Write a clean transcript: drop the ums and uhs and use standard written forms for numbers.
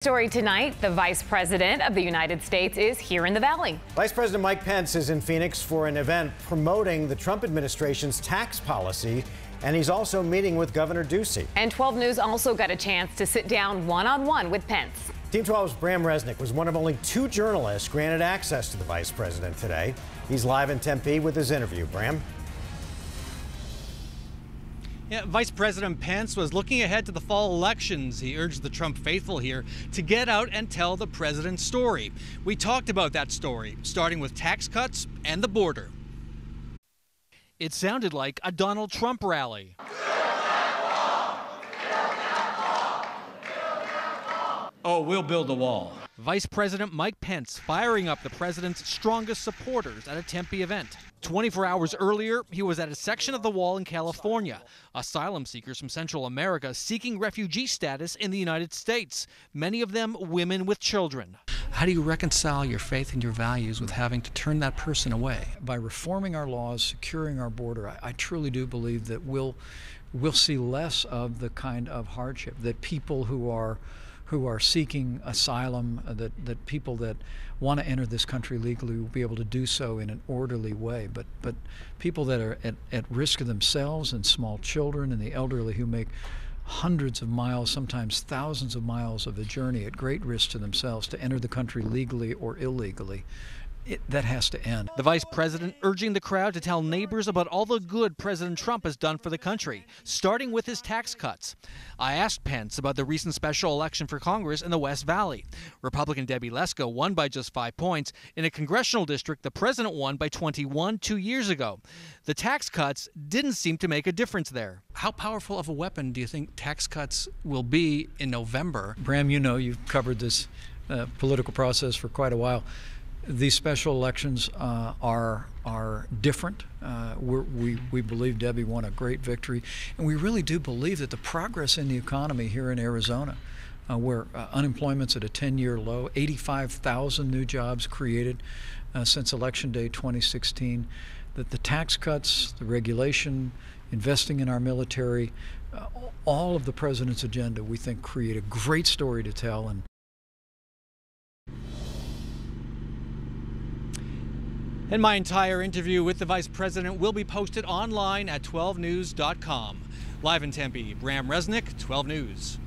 Story tonight, the Vice President of the United States is here in the Valley. Vice President Mike Pence is in Phoenix for an event promoting the Trump administration's tax policy, and he's also meeting with Governor Ducey. And 12 News also got a chance to sit down one-on-one with Pence. Team 12's Bram Resnick was one of only 2 journalists granted access to the Vice President today. He's live in Tempe with his interview. Bram? Yeah, Vice President Pence was looking ahead to the fall elections. He urged the Trump faithful here to get out and tell the president's story. We talked about that story, starting with tax cuts and the border. It sounded like a Donald Trump rally. Oh, we'll build a wall. Vice President Mike Pence firing up the president's strongest supporters at a Tempe event. 24 hours earlier, he was at a section of the wall in California. Asylum seekers from Central America seeking refugee status in the United States, many of them women with children. How do you reconcile your faith and your values with having to turn that person away? By reforming our laws, securing our border, I truly do believe that we'll see less of the kind of hardship that people who are seeking asylum, that people that want to enter this country legally will be able to do so in an orderly way. But people that are at risk of themselves, and small children and the elderly who make hundreds of miles, sometimes thousands of miles of a journey at great risk to themselves to enter the country legally or illegally, that has to end. The vice president urging the crowd to tell neighbors about all the good President Trump has done for the country, starting with his tax cuts. I asked Pence about the recent special election for Congress in the West Valley. Republican Debbie Lesko won by just 5 points. In a congressional district, the president won by 21 2 years ago. The tax cuts didn't seem to make a difference there. How powerful of a weapon do you think tax cuts will be in November? Bram, you know, you've covered this political process for quite a while. These special elections are different. We believe Debbie won a great victory, and we really do believe that the progress in the economy here in Arizona, where unemployment's at a 10-year low, 85,000 new jobs created since Election Day 2016, that the tax cuts, the regulation, investing in our military, all of the president's agenda, we think create a great story to tell. And my entire interview with the vice president will be posted online at 12news.com. Live in Tempe, Bram Resnick, 12 News.